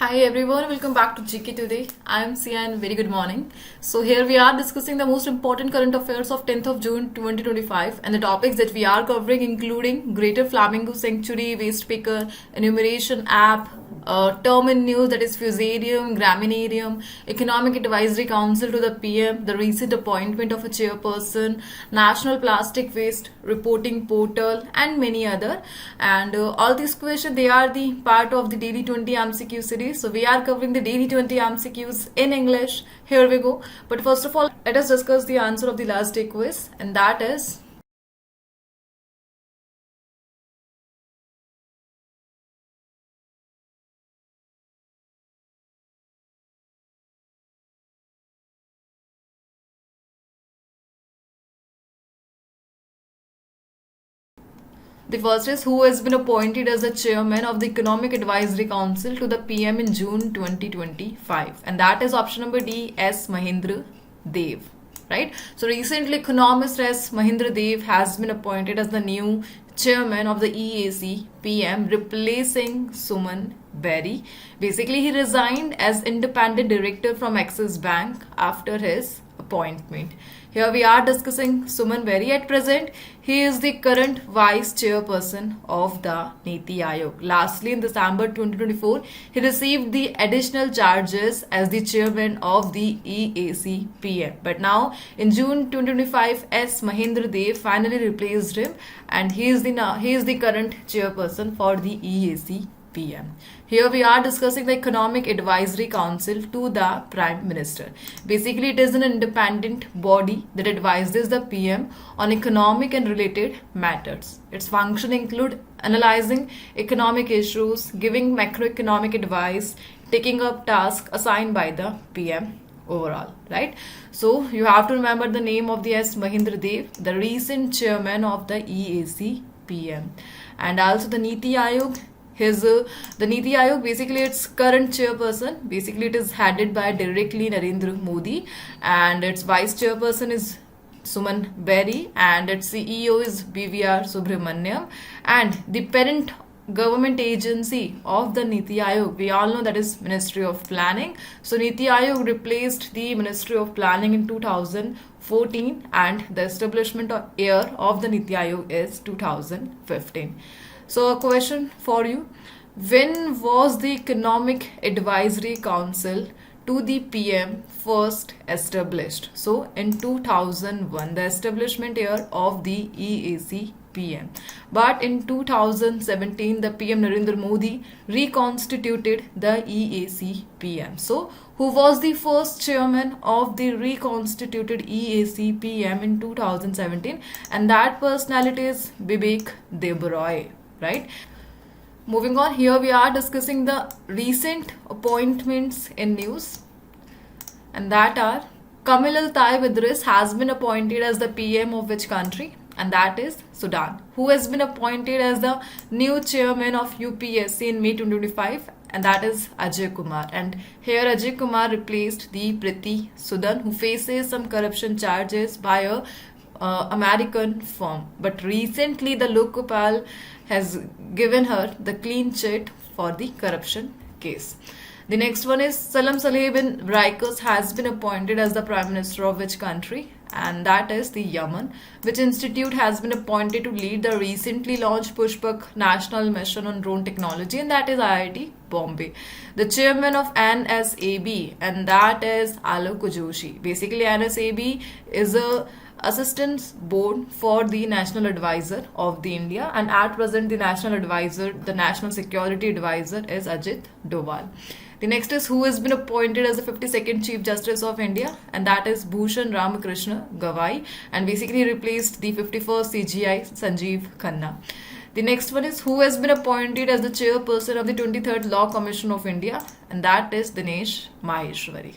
Hi everyone, welcome back to GK today. I am Sia and very good morning. So here we are discussing the most important current affairs of 10th of June 2025 and the topics that we are covering including Greater Flamingo Sanctuary, Waste Picker, Enumeration App, term in news that is Fusarium, Graminarium, Economic Advisory Council to the PM, the recent appointment of a chairperson, National Plastic Waste Reporting Portal and many other. And all these questions, they are the part of the Daily 20 MCQ series. So we are covering the Daily 20 MCQs in English. Here we go. But first of all, let us discuss the answer of the last day quiz, and that is the first is who has been appointed as the chairman of the Economic Advisory Council to the PM in June 2025, and that is option number D, S. Mahendra Dev. Right. So recently, economist S. Mahendra Dev has been appointed as the new chairman of the EAC PM, replacing Suman Berry. Basically, he resigned as independent director from Axis Bank after his appointment. Here we are discussing Suman Berry. At present, he is the current vice chairperson of the Niti Aayog. Lastly, in December 2024, he received the additional charges as the chairman of the EAC PM. But now, in June 2025, S. Mahendra Dev finally replaced him, and he is the current chairperson for the EAC PM. Here we are discussing the Economic Advisory Council to the Prime Minister. Basically, it is an independent body that advises the PM on economic and related matters. Its function include analyzing economic issues, giving macroeconomic advice, taking up tasks assigned by the PM overall, right? So you have to remember the name of the S. Mahendra Dev, the recent chairman of the EAC PM, and also the Niti Aayog. The Niti Aayog, basically its current chairperson, basically it is headed by directly Narendra Modi, and its vice chairperson is Suman Berry, and its CEO is BVR Subramaniam, and the parent government agency of the Niti Aayog, we all know that is Ministry of Planning. So Niti Aayog replaced the Ministry of Planning in 2014, and the establishment year of the Niti Aayog is 2015. So a question for you: when was the Economic Advisory Council to the PM first established? So in 2001, the establishment year of the EAC PM. But in 2017, the PM Narendra Modi reconstituted the EAC PM. So who was the first chairman of the reconstituted EAC PM in 2017? And that personality is Bibek Debroy. Right. Moving on, here we are discussing the recent appointments in news, and that are Kamil Al-Taib Idris has been appointed as the PM of which country? And that is Sudan. Who has been appointed as the new chairman of UPSC in May 2025? And that is Ajay Kumar. And here Ajay Kumar replaced the Priti Sudan, who faces some corruption charges by a American firm. But recently, the Lokpal has given her the clean chit for the corruption case. The next one is Salam Saleh bin Raikus has been appointed as the Prime Minister of which country? And that is the Yemen. Which institute has been appointed to lead the recently launched Pushpak National Mission on Drone Technology? And that is IIT Bombay. The chairman of NSAB, and that is Alok Joshi. Basically, NSAB is a assistance board for the national advisor of the India, and at present the national security advisor is Ajit Doval. The next is who has been appointed as the 52nd Chief Justice of India, and that is Bhushan Ramakrishna Gawai, and basically replaced the 51st CGI Sanjeev Khanna. The next one is who has been appointed as the chairperson of the 23rd Law Commission of India, and that is Dinesh Maheshwari.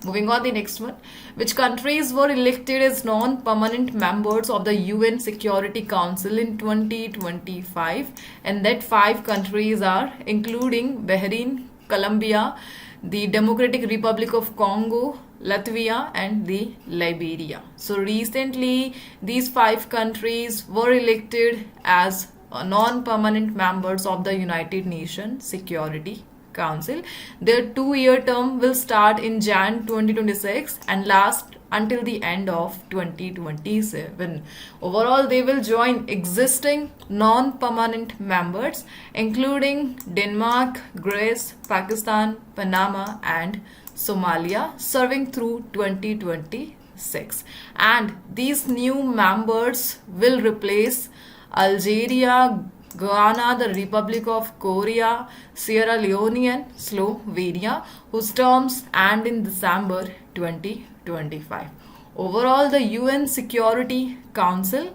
Moving on, the next one. Which countries were elected as non-permanent members of the UN Security Council in 2025? And that 5 countries are including Bahrain, Colombia, the Democratic Republic of Congo, Latvia, and the Liberia. So recently, these 5 countries were elected as non-permanent members of the United Nations Security Council. Their 2-year term will start in Jan 2026 and last until the end of 2027. Overall, they will join existing non-permanent members including Denmark, Greece, Pakistan, Panama and Somalia, serving through 2026. And these new members will replace Algeria, Guyana, the Republic of Korea, Sierra Leone and Slovenia, whose terms end in December 2025. Overall, the UN Security Council,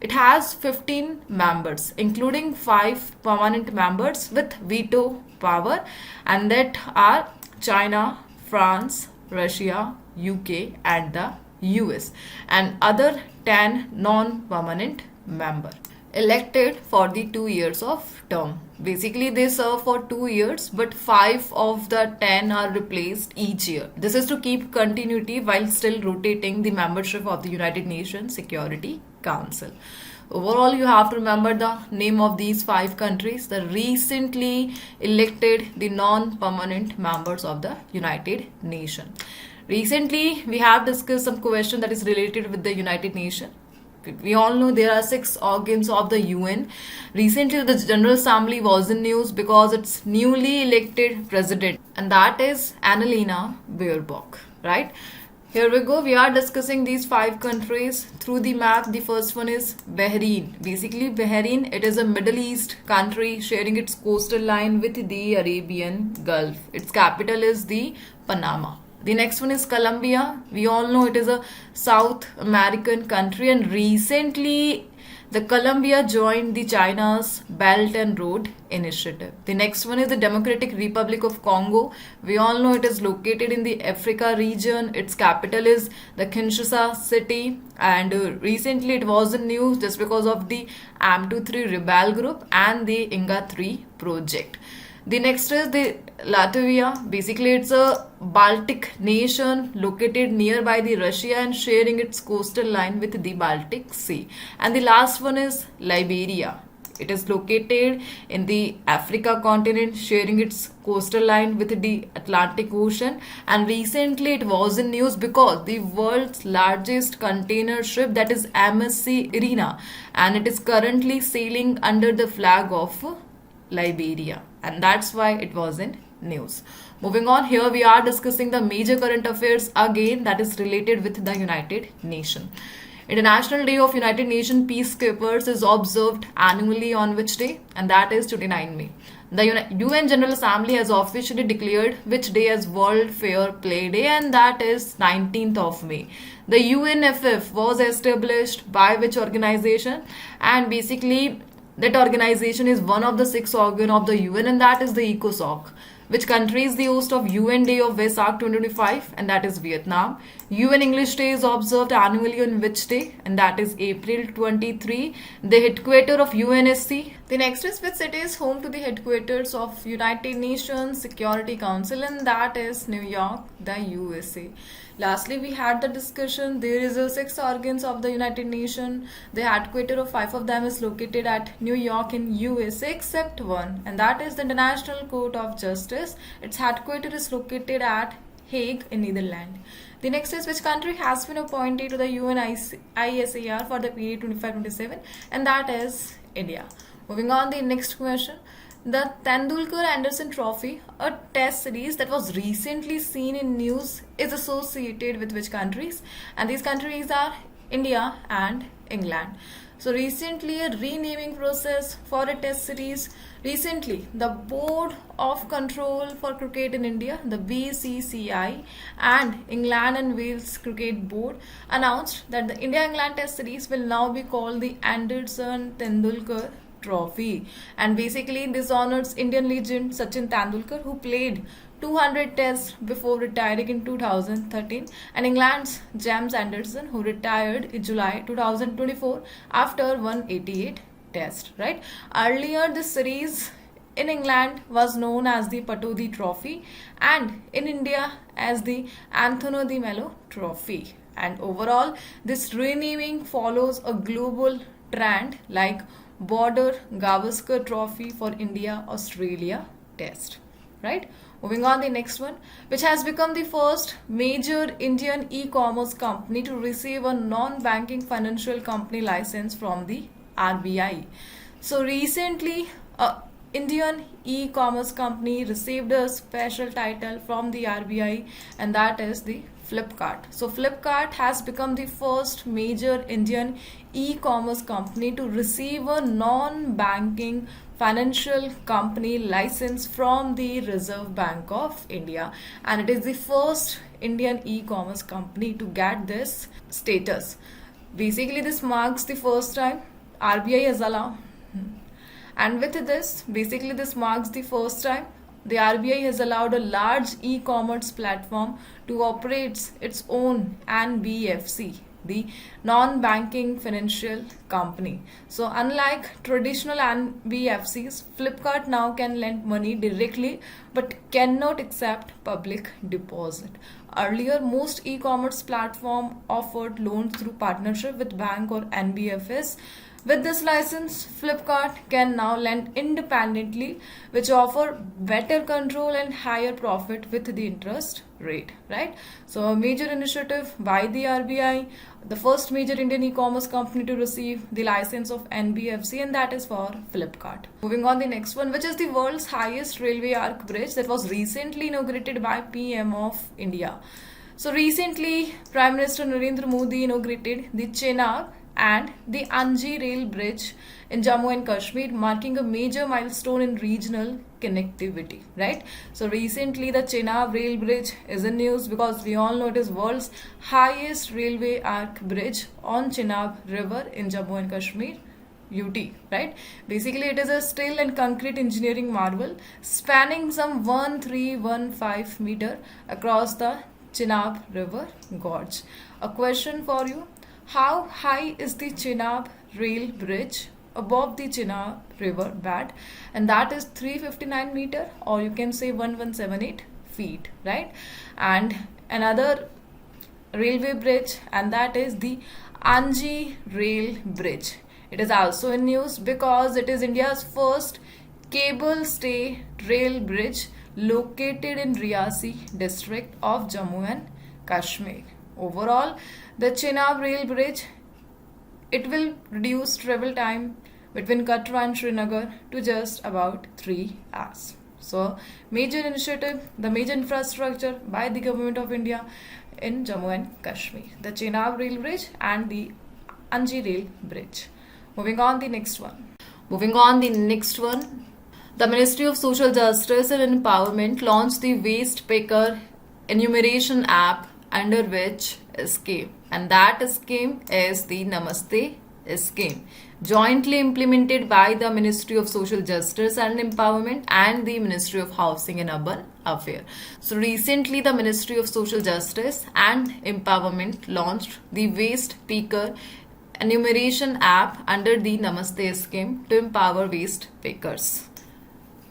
it has 15 members, including 5 permanent members with veto power, and that are China, France, Russia, UK, and the US, and other 10 non-permanent members elected for the 2 years of term. Basically, they serve for 2 years, but 5 of the 10 are replaced each year. This is to keep continuity while still rotating the membership of the United Nations Security Council. Overall, you have to remember the name of these 5 countries, the recently elected, the non-permanent members of the United Nations. Recently, we have discussed some question that is related with the United Nations. We all know there are 6 organs of the UN. Recently, the General Assembly was in news because its newly elected president, and that is Annalena Baerbock, right? Here we go. We are discussing these 5 countries through the map. The first one is Bahrain. Basically, Bahrain, it is a Middle East country sharing its coastal line with the Arabian Gulf. Its capital is the Panama. The next one is Colombia. We all know it is a South American country, and recently the Colombia joined the China's Belt and Road Initiative. The next one is the Democratic Republic of Congo. We all know it is located in the Africa region. Its capital is the Kinshasa city, and recently it was in news just because of the M23 rebel group and the Inga 3 project. The next is the Latvia. Basically, it's a Baltic nation located nearby the Russia and sharing its coastal line with the Baltic Sea. And the last one is Liberia. It is located in the Africa continent, sharing its coastal line with the Atlantic Ocean. And recently it was in news because the world's largest container ship, that is MSC Irina, and it is currently sailing under the flag of Liberia, and that's why it was in news. Moving on, here we are discussing the major current affairs again, that is related with the United Nations. International Day of United Nations Peacekeepers is observed annually on which day? And that is 29 May. The UN General Assembly has officially declared which day as World Fair Play Day, and that is 19th of May. The UNFF was established by which organization? And basically that organization is one of the 6 organs of the UN, and that is the ECOSOC. Which country is the host of UN Day of Vesak 2025? And that is Vietnam. UN English Day is observed annually on which day? And that is April 23, the headquarters of UNSC. The next is which city is home to the headquarters of United Nations Security Council, and that is New York, the USA. Lastly, we had the discussion. There is a 6 organs of the United Nations. The headquarters of 5 of them is located at New York in USA, except one, and that is the International Court of Justice. Its headquarters is located at Hague in Netherlands. The next is which country has been appointed to the UN ISAR for the period 25-27, and that is India. Moving on, the next question. The Tendulkar Anderson Trophy, a test series that was recently seen in news, is associated with which countries? And these countries are India and England. So recently a renaming process for a test series. Recently, the Board of Control for Cricket in India, the BCCI, and England and Wales Cricket Board announced that the India-England test series will now be called the Anderson Tendulkar Trophy, and basically this honors Indian legend Sachin Tendulkar, who played 200 tests before retiring in 2013, and England's James Anderson, who retired in July 2024 after 188 tests. Right? Earlier, this series in England was known as the Patodi Trophy, and in India as the Anthony de Mello Trophy. And overall, this renaming follows a global trend like Border Gavaskar Trophy for India Australia Test. right? Moving on the next one, which has become the first major Indian e-commerce company to receive a non-banking financial company license from the RBI. So recently, a Indian e-commerce company received a special title from the RBI, and that is the Flipkart. So Flipkart has become the first major Indian e-commerce company to receive a non-banking financial company license from the Reserve Bank of India, and it is the first Indian e-commerce company to get this status. Basically, this marks the first time RBI has allowed, and with this, basically, this marks the first time the RBI has allowed a large e-commerce platform to operate its own NBFC, the non-banking financial company. So unlike traditional NBFCs, Flipkart now can lend money directly but cannot accept public deposit. Earlier, most e-commerce platform offered loans through partnership with bank or NBFS. With this license, Flipkart can now lend independently, which offer better control and higher profit with the interest rate, right? So a major initiative by the RBI, the first major Indian e-commerce company to receive the license of NBFC, and that is for Flipkart. Moving on the next one, which is the world's highest railway arch bridge that was recently inaugurated by PM of India. So recently, Prime Minister Narendra Modi inaugurated the Chenab and the Anji Rail Bridge in Jammu and Kashmir, marking a major milestone in regional connectivity, right? So recently the Chenab Rail Bridge is in news because we all know it is world's highest railway arch bridge on Chenab River in Jammu and Kashmir, UT, right? Basically, it is a steel and concrete engineering marvel spanning some 1315 meter across the Chenab River Gorge. A question for you: how high is the Chenab Rail Bridge above the Chenab River bed? And that is 359 meter, or you can say 1178 feet, right? And another railway bridge, and that is the Anji Rail Bridge. It is also in news because it is India's first cable stay rail bridge located in Riyasi district of Jammu and Kashmir. Overall, the Chenab Rail Bridge, it will reduce travel time between Katra and Srinagar to just about 3 hours. So, major initiative, the major infrastructure by the Government of India in Jammu and Kashmir, the Chenab Rail Bridge and the Anji Rail Bridge. Moving on the next one. The Ministry of Social Justice and Empowerment launched the Waste Picker enumeration app, under which scheme, and that scheme is the Namaste scheme, jointly implemented by the Ministry of Social Justice and Empowerment and the Ministry of Housing and Urban Affairs. So recently the Ministry of Social Justice and Empowerment launched the Waste Picker enumeration app under the Namaste scheme to empower waste pickers.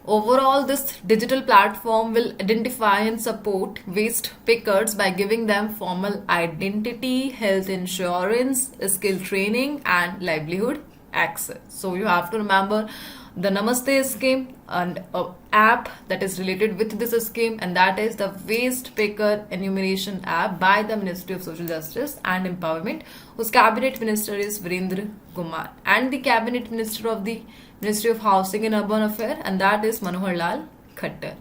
Overall, this digital platform will identify and support waste pickers by giving them formal identity, health insurance, skill training, and livelihood access. So you have to remember the Namaste scheme and an app that is related with this scheme, and that is the Waste Picker Enumeration app by the Ministry of Social Justice and Empowerment, whose cabinet minister is Virendra Kumar, and the cabinet minister of the Ministry of Housing and Urban Affairs, and that is Manohar Lal Khattar.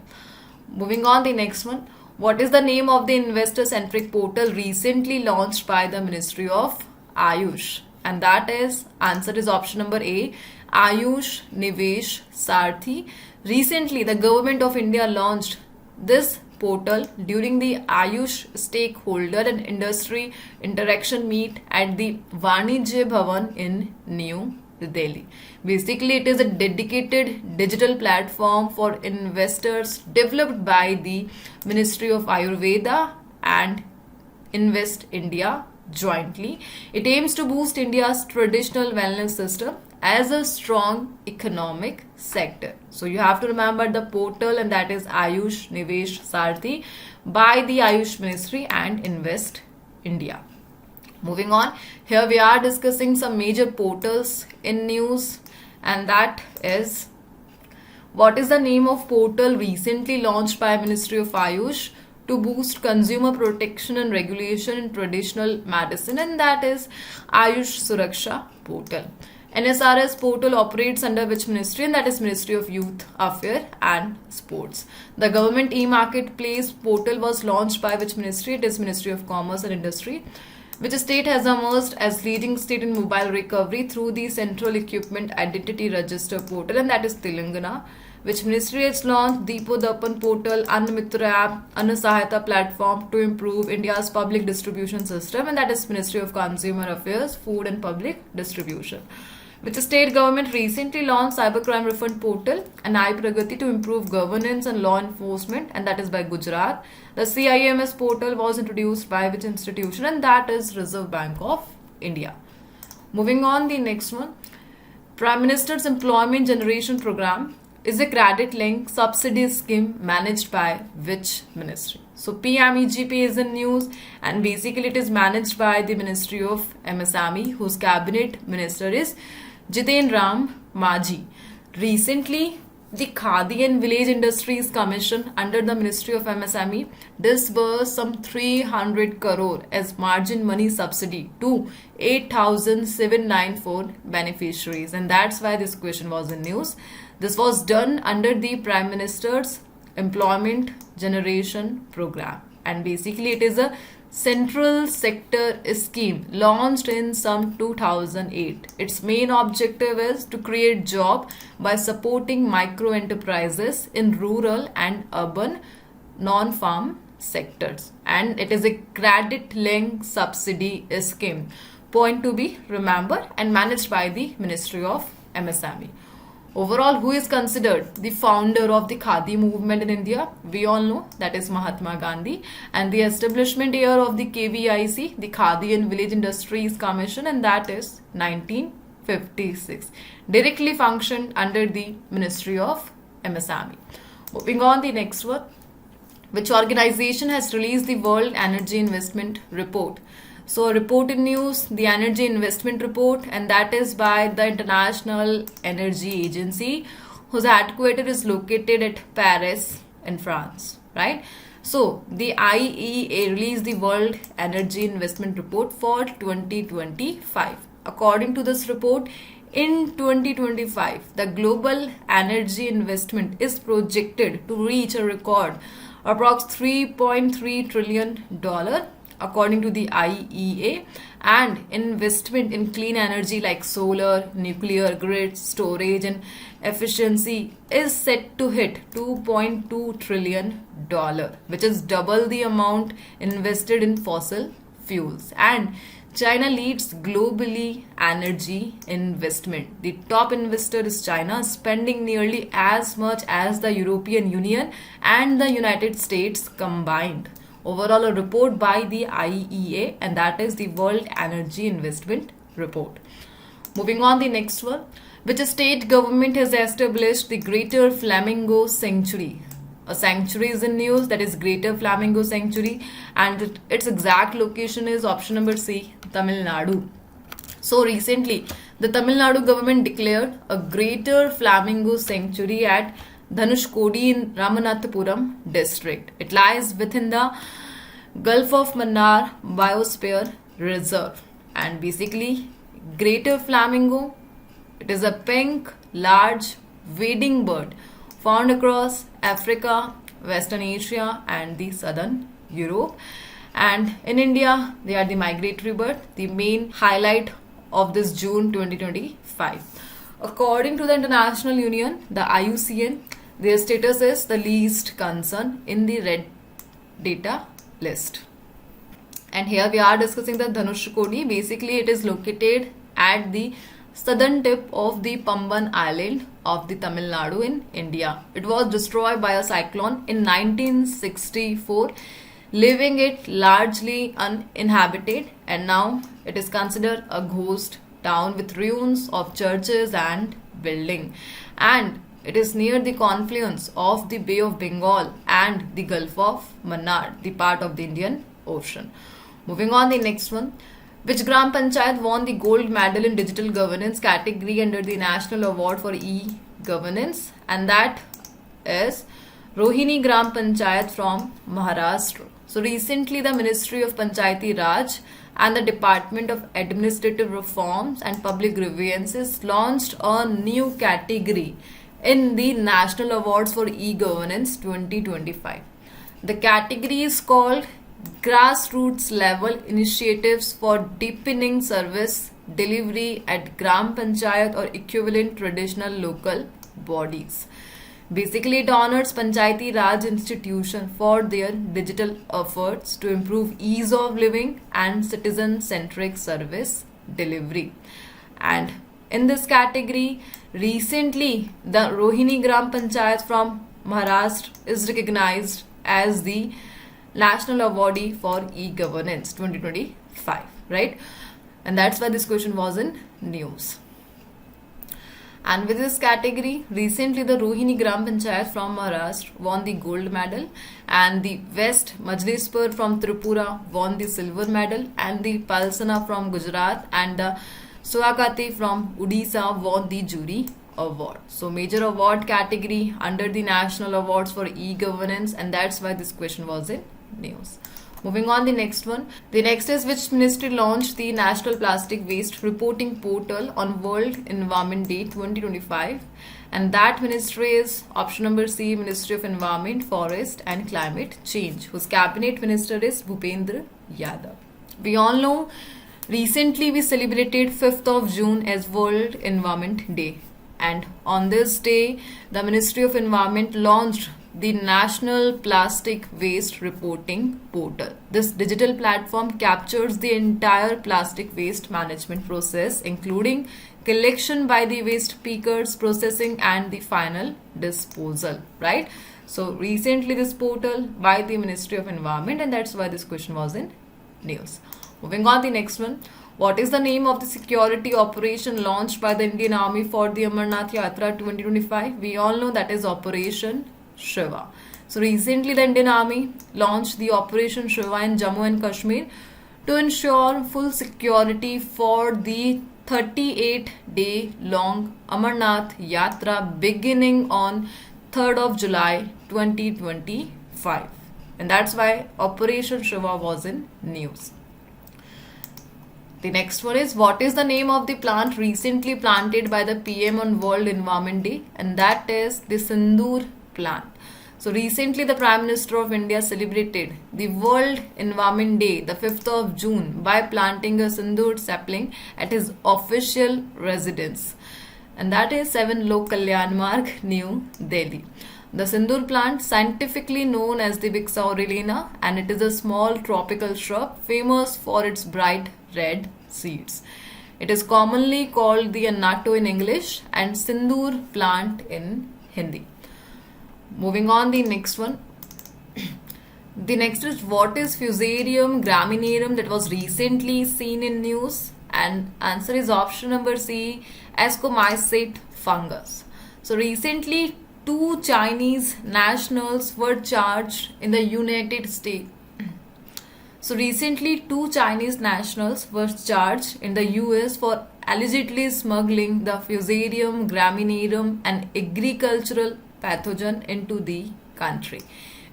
Moving on the next one. What is the name of the investor-centric portal recently launched by the Ministry of Ayush? And that is, answer is option number A, Ayush Nivesh Sarthi. Recently, the Government of India launched this portal during the Ayush stakeholder and industry interaction meet at the Vanijya Bhavan in New Delhi. Basically, it is a dedicated digital platform for investors developed by the Ministry of Ayurveda and Invest India jointly. It aims to boost India's traditional wellness system as a strong economic sector. So you have to remember the portal, and that is Ayush Nivesh Sarthi by the Ayush Ministry and Invest India. Moving on, here we are discussing some major portals in news, and that is What is the name of portal recently launched by Ministry of Ayush to boost consumer protection and regulation in traditional medicine? And that is Ayush Suraksha portal. NSRS portal operates under which ministry? And that is Ministry of Youth Affairs and Sports. The government e-marketplace portal was launched by which ministry? It is Ministry of Commerce and Industry. Which state has emerged as leading state in mobile recovery through the Central Equipment Identity Register portal? And that is Telangana. Which ministry has launched Deepo Darpan portal, Anna Mitra app, Anna Sahayata platform to improve India's public distribution system? And that is Ministry of Consumer Affairs, Food and Public Distribution. Which state government recently launched Cybercrime Refund Portal and iPragati to improve governance and law enforcement? And that is by Gujarat. The CIMS portal was introduced by which institution? And that is Reserve Bank of India. Moving on, the next one. Prime Minister's Employment Generation Program is a credit-linked subsidy scheme managed by which ministry? So PMEGP is in news, and basically it is managed by the Ministry of MSME, whose cabinet minister is Jiten Ram Majhi. Recently, the Khadi and Village Industries Commission under the Ministry of MSME disbursed some 300 crore as margin money subsidy to 8,794 beneficiaries, and that's why this question was in news. This was done under the Prime Minister's Employment Generation Program, and basically it is a central sector scheme launched in some 2008. Its main objective is to create job by supporting micro enterprises in rural and urban non-farm sectors, and it is a credit linked subsidy scheme. Point to be remembered, and managed by the Ministry of MSME. Overall, who is considered the founder of the Khadi movement in India? We all know that is Mahatma Gandhi, and the establishment year of the KVIC, the Khadi and Village Industries Commission, and that is 1956. Directly functioned under the Ministry of MSME. Moving on, the next one. Which organization has released the World Energy Investment Report? So a report in news, the Energy Investment Report, and that is by the International Energy Agency, whose headquarters is located at Paris in France, right? So the IEA released the World Energy Investment Report for 2025. According to this report, in 2025, the global energy investment is projected to reach a record approx $3.3 trillion according to the IEA, and investment in clean energy like solar, nuclear, grid, storage and efficiency is set to hit $2.2 trillion, which is double the amount invested in fossil fuels. And China leads globally energy investment. The top investor is China, spending nearly as much as the European Union and the United States combined. Overall, a report by the IEA, and that is the World Energy Investment Report. Moving on, the next one. Which state government has established the Greater Flamingo Sanctuary? A sanctuary is in news, that is Greater Flamingo Sanctuary, and its exact location is option number C, Tamil Nadu. So recently, the Tamil Nadu government declared a Greater Flamingo Sanctuary at Dhanushkodi in Ramanathapuram district. It lies within the Gulf of Mannar Biosphere Reserve, and basically Greater Flamingo, it is a pink large wading bird found across Africa, Western Asia and the Southern Europe, and in India they are the migratory bird, the main highlight of this June 2025. According to the International Union, the IUCN, their status is the least concern in the red data list. And here we are discussing the Dhanushkodi. Basically, it is located at the southern tip of the Pamban Island of the Tamil Nadu in India. It was destroyed by a cyclone in 1964, leaving it largely uninhabited, and now it is considered a ghost town with ruins of churches and building, and it is near the confluence of the Bay of Bengal and the Gulf of Mannar, the part of the Indian Ocean. Moving on, the next one. Which Gram Panchayat won the gold medal in digital governance category under the National Award for E-Governance? And that is Rohini Gram Panchayat from Maharashtra. So recently the Ministry of Panchayati Raj and the Department of Administrative Reforms and Public Grievances launched a new category in the National Awards for E-Governance 2025. The category is called Grassroots Level Initiatives for Deepening Service Delivery at Gram Panchayat or equivalent traditional local bodies. Basically, it honors Panchayati Raj institution for their digital efforts to improve ease of living and citizen-centric service delivery. And in this category, recently the Rohini Gram Panchayat from Maharashtra is recognized as the National Awardee for E-Governance 2025, right? And that's why this question was in news. And with this category, recently the Rohini Gram Panchayat from Maharashtra won the gold medal, and the West Majlispur from Tripura won the silver medal, and the Palsana from Gujarat and the Suakati from Odisha won the jury award. So major award category under the National Awards for E-Governance, and that's why this question was in news. Moving on, the next one. The next is which ministry launched the National Plastic Waste Reporting Portal on World Environment Day 2025? And that ministry is option number C, Ministry of Environment, Forest and Climate Change, whose cabinet minister is Bhupendra Yadav. We all know recently we celebrated 5th of June as World Environment Day. And on this day, the Ministry of Environment launched the National Plastic Waste Reporting Portal. This digital platform captures the entire plastic waste management process, including collection by the waste pickers, processing and the final disposal, right? So recently this portal by the Ministry of Environment, and that's why this question was in news. Moving on, the next one. What is the name of the security operation launched by the Indian Army for the Amarnath Yatra 2025? We all know that is Operation Shiva. So recently the Indian Army launched the Operation Shiva in Jammu and Kashmir to ensure full security for the 38-day long Amarnath Yatra beginning on 3rd of July 2025. And that's why Operation Shiva was in news. The next one is, what is the name of the plant recently planted by the PM on World Environment Day? And that is the Sindoor plant. So recently the Prime Minister of India celebrated the World Environment Day, the 5th of June, by planting a Sindoor sapling at his official residence. And that is 7 Lok Kalyan Marg, New Delhi. The Sindoor plant, scientifically known as the Bixa aureliana, and it is a small tropical shrub famous for its bright red seeds. It is commonly called the Annato in English and Sindoor plant in Hindi. Moving on, the next one. The next is, what is Fusarium graminearum that was recently seen in news? And answer is option number C, Ascomycete fungus. So recently 2 Chinese nationals were charged in the United States. So recently 2 Chinese nationals were charged in the US for allegedly smuggling the Fusarium graminearum, an agricultural pathogen, into the country.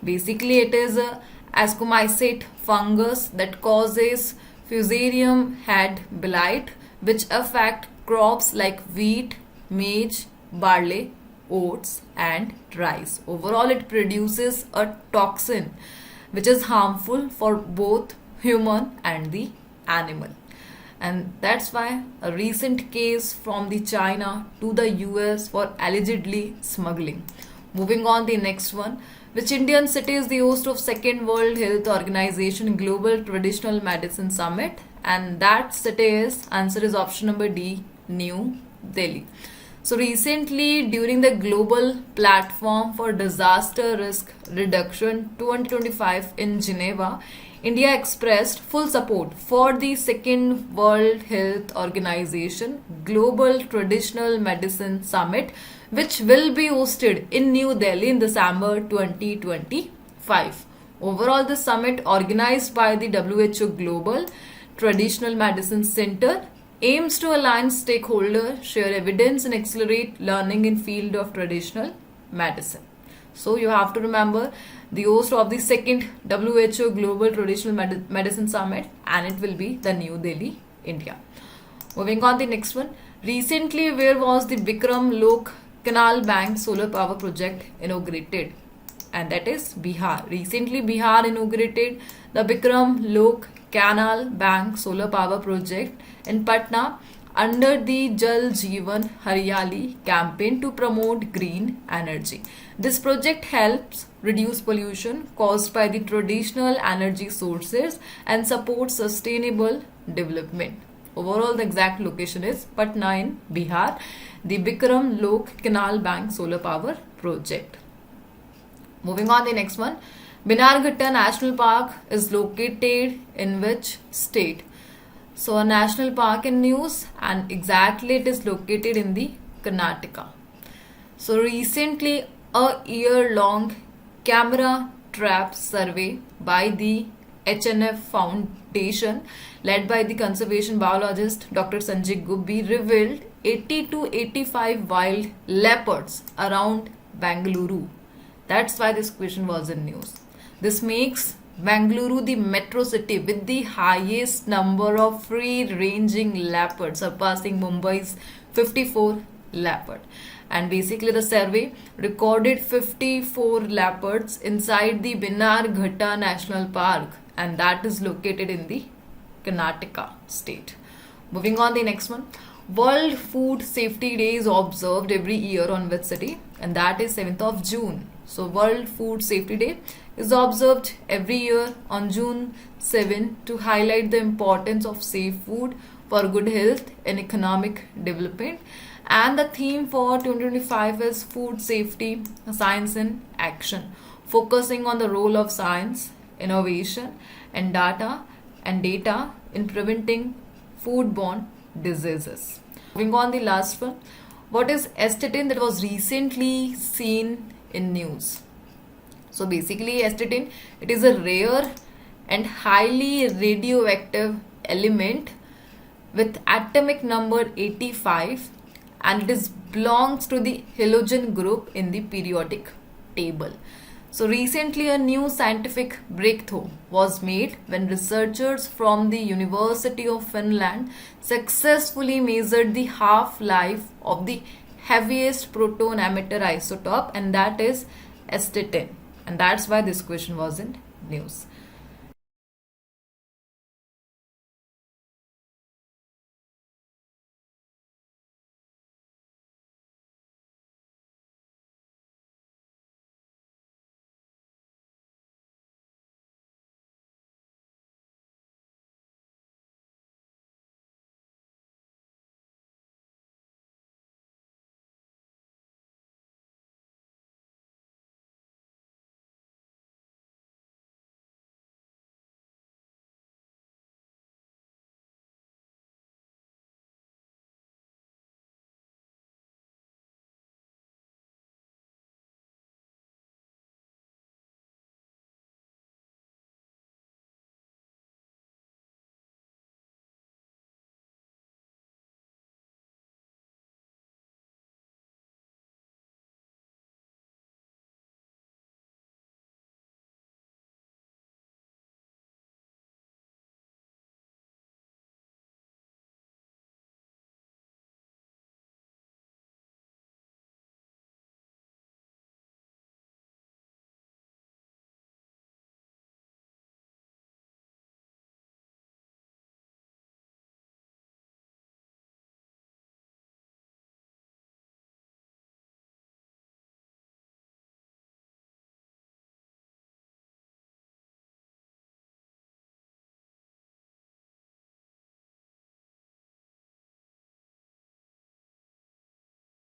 Basically it is a Ascomycete fungus that causes Fusarium head blight, which affect crops like wheat, maize, barley, oats and rice. Overall it produces a toxin which is harmful for both human and the animal. And that's why a recent case from the China to the US for allegedly smuggling. Moving on, the next one. Which Indian city is the host of 2nd World Health Organization Global Traditional Medicine Summit? And that city is, answer is option number D, New Delhi. So recently, during the Global Platform for Disaster Risk Reduction 2025 in Geneva, India expressed full support for the 2nd World Health Organization Global Traditional Medicine Summit, which will be hosted in New Delhi in December 2025. Overall, the summit, organized by the WHO Global Traditional Medicine Center, aims to align stakeholders, share evidence and accelerate learning in field of traditional medicine. So you have to remember the host of the second WHO Global Traditional Medicine Summit, and it will be the New Delhi, India. Moving on the next one. Recently, where was the Vikram Lok Canal Bank solar power project inaugurated? And that is Bihar. Recently, Bihar inaugurated the Vikram Lok Canal Bank solar power project in Patna under the Jal Jeevan Haryali campaign to promote green energy. This project helps reduce pollution caused by the traditional energy sources and supports sustainable development. Overall, the exact location is Patna in Bihar, the Bikram Lok Canal Bank solar power project. Moving on, the next one. Binarghatta National Park is located in which state? So, a national park in news, and exactly it is located in the Karnataka. So, recently a year-long camera trap survey by the HNF Foundation, led by the conservation biologist Dr. Sanjay Gubbi, revealed 80 to 85 wild leopards around Bengaluru. That's why this question was in news. This makes Bengaluru the metro city with the highest number of free-ranging leopards, surpassing Mumbai's 54 leopard. And basically the survey recorded 54 leopards inside the Binarghatta National Park, and that is located in the Karnataka state. Moving on, the next one. World Food Safety Day is observed every year on which city? And that is 7th of June. So World Food Safety Day is observed every year on June 7 to highlight the importance of safe food for good health and economic development. And the theme for 2025 is Food Safety, Science in Action, focusing on the role of science, innovation, and data in preventing foodborne diseases. Moving on, the last one. What is astatine that was recently seen in news? So basically, astatine, it is a rare and highly radioactive element with atomic number 85, and it belongs to the halogen group in the periodic table. So recently a new scientific breakthrough was made when researchers from the University of Finland successfully measured the half-life of the heaviest proton emitter isotope, and that is astatine. And that's why this question was in news.